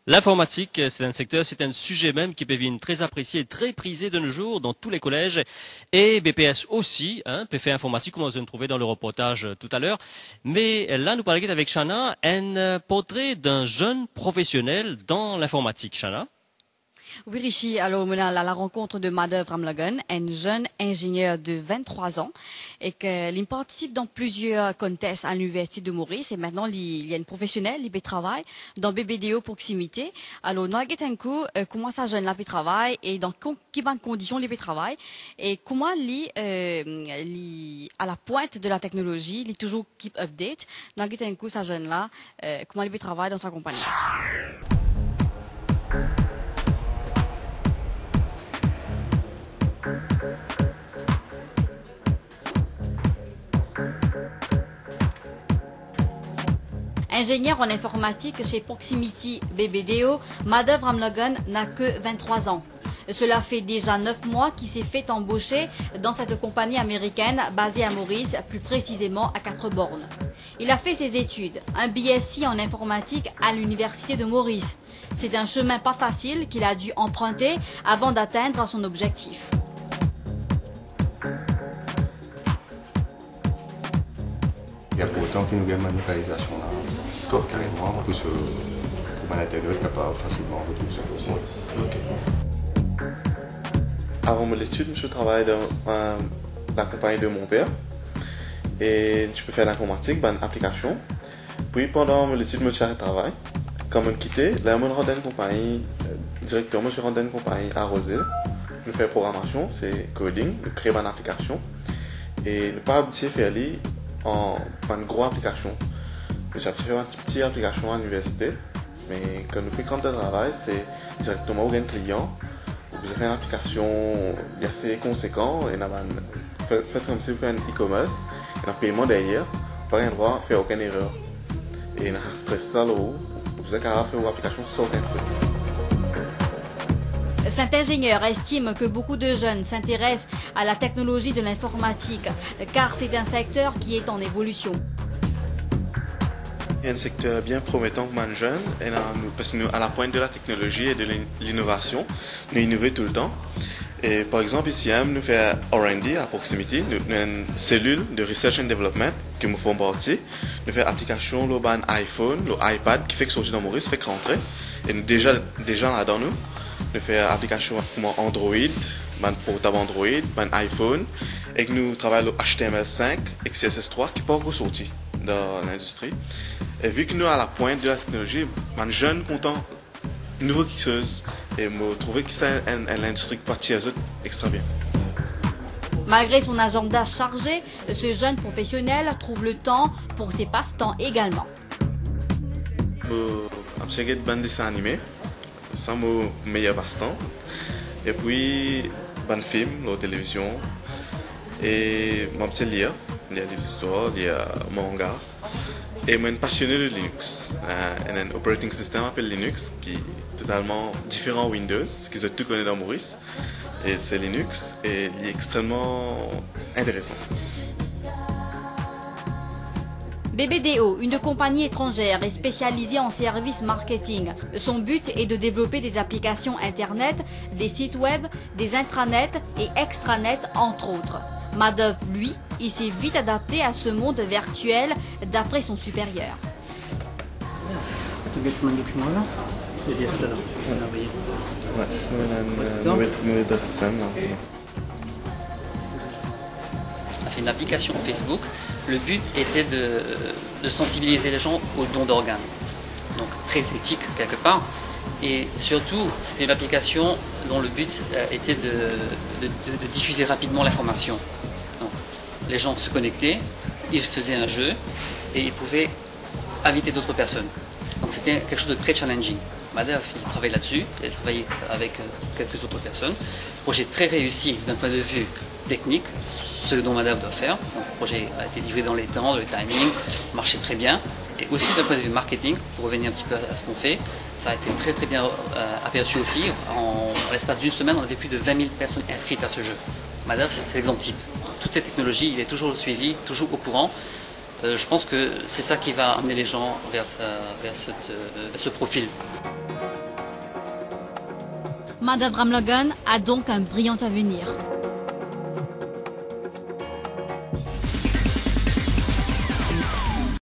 L'informatique, c'est un secteur, c'est un sujet même qui devient très apprécié et très prisé de nos jours dans tous les collèges. Et BPS aussi, PF informatique, comme vous avez trouvé dans le reportage tout à l'heure. Mais là, nous parlons avec Shana, un portrait d'un jeune professionnel dans l'informatique. Shana? Oui, Richie, alors on a la rencontre de Madhav Ramlagan, un jeune ingénieur de 23 ans, et qu'il participe dans plusieurs contests à l'Université de Maurice, et maintenant il y a une professionnelle, il travaille dans BBDO proximité. Alors, nous avons comment ça jeune là, il travaille, et dans quelles conditions il travaille, et comment il à la pointe de la technologie, il toujours keep update. Nous avons ça jeune là, comment il travaille dans sa compagnie. Ingénieur en informatique chez Proximity BBDO, Madhav Ramlagan n'a que 23 ans. Cela fait déjà 9 mois qu'il s'est fait embaucher dans cette compagnie américaine basée à Maurice, plus précisément à 4 bornes. Il a fait ses études, un BSc en informatique à l'Université de Maurice. C'est un chemin pas facile qu'il a dû emprunter avant d'atteindre son objectif. Il y a pourtant qu'une nouvelle localisation là, carrément, que ce l'intérieur est capable facilement de tout ça. Okay. Avant mon étude, je travaille dans la compagnie de mon père et je peux faire l'informatique, une application. Puis pendant mon étude, je cherche travail. Quand je quitté, là, je rentre une compagnie, directement, je rentre une compagnie à Roselle. Je fais programmation, c'est coding, je crée une application et ne pas aboutir à faire une grosse application. J'ai fait une petite application à l'université, mais quand nous faisons quand travail, c'est directement au client. Vous avez une application assez conséquente et faites comme si vous faites un e-commerce, et un paiement derrière, pas un droit à faire aucune erreur. Et un stress là, vous avez qu'à faire une application sans aucun faute. Cet ingénieur estime que beaucoup de jeunes s'intéressent à la technologie de l'informatique, car c'est un secteur qui est en évolution. Il y a un secteur bien promettant pour les jeunes, parce que nous, à la pointe de la technologie et de l'innovation, nous innovons tout le temps. Et par exemple, ici, nous faisons R&D à proximité, nous avons une cellule de Research and Development que nous faisons partie. Nous faisons application, le iPhone, le iPad, qui fait que sortir dans Maurice, fait rentrer. Et nous, déjà là-dedans, nous faisons application comme Android, portable Android, iPhone, et que nous travaillons le HTML5 et CSS3 qui n'est pas encore sorti dans l'industrie. Et vu que nous à la pointe de la technologie, les jeunes content nouveau quelque chose et me trouver que c'est l'industrie qui partit extra bien. Malgré son agenda chargé, ce jeune professionnel trouve le temps pour ses passe-temps également. Je regarde bande dessin animé, c'est mon meilleur passe-temps. Et puis, un film, la télévision. Et je lire, il y a des histoires, il y a manga. Et je suis passionné de Linux. Il y a un operating system appelé Linux qui est totalement différent de Windows, qu'ils ont tout connu dans Maurice. Et c'est Linux et il est extrêmement intéressant. BBDO, une compagnie étrangère, est spécialisée en services marketing. Son but est de développer des applications Internet, des sites web, des intranets et extranets, entre autres. Madhav, lui, il s'est vite adapté à ce monde virtuel d'après son supérieur. Tu regardes mon document là? Il y a ça là. On a fait une application Facebook. Le but était de sensibiliser les gens aux dons d'organes. Donc très éthique quelque part. Et surtout, c'était une application dont le but était de diffuser rapidement l'information. Donc, les gens se connectaient, ils faisaient un jeu et ils pouvaient inviter d'autres personnes. Donc c'était quelque chose de très challenging. Madhav, il travaille là-dessus, il a travaillé avec quelques autres personnes. Projet très réussi d'un point de vue technique, ce dont Madhav doit faire. Donc, le projet a été livré dans les temps, dans le timing, marchait très bien. Et aussi d'un point de vue marketing, pour revenir un petit peu à ce qu'on fait, ça a été très très bien aperçu aussi. En l'espace d'une semaine, on avait plus de 20 000 personnes inscrites à ce jeu. Madhav, c'est l'exemple type. Toutes ces technologies, il est toujours suivi, toujours au courant. Je pense que c'est ça qui va amener les gens vers ce profil. Madame Ramlogan a donc un brillant avenir.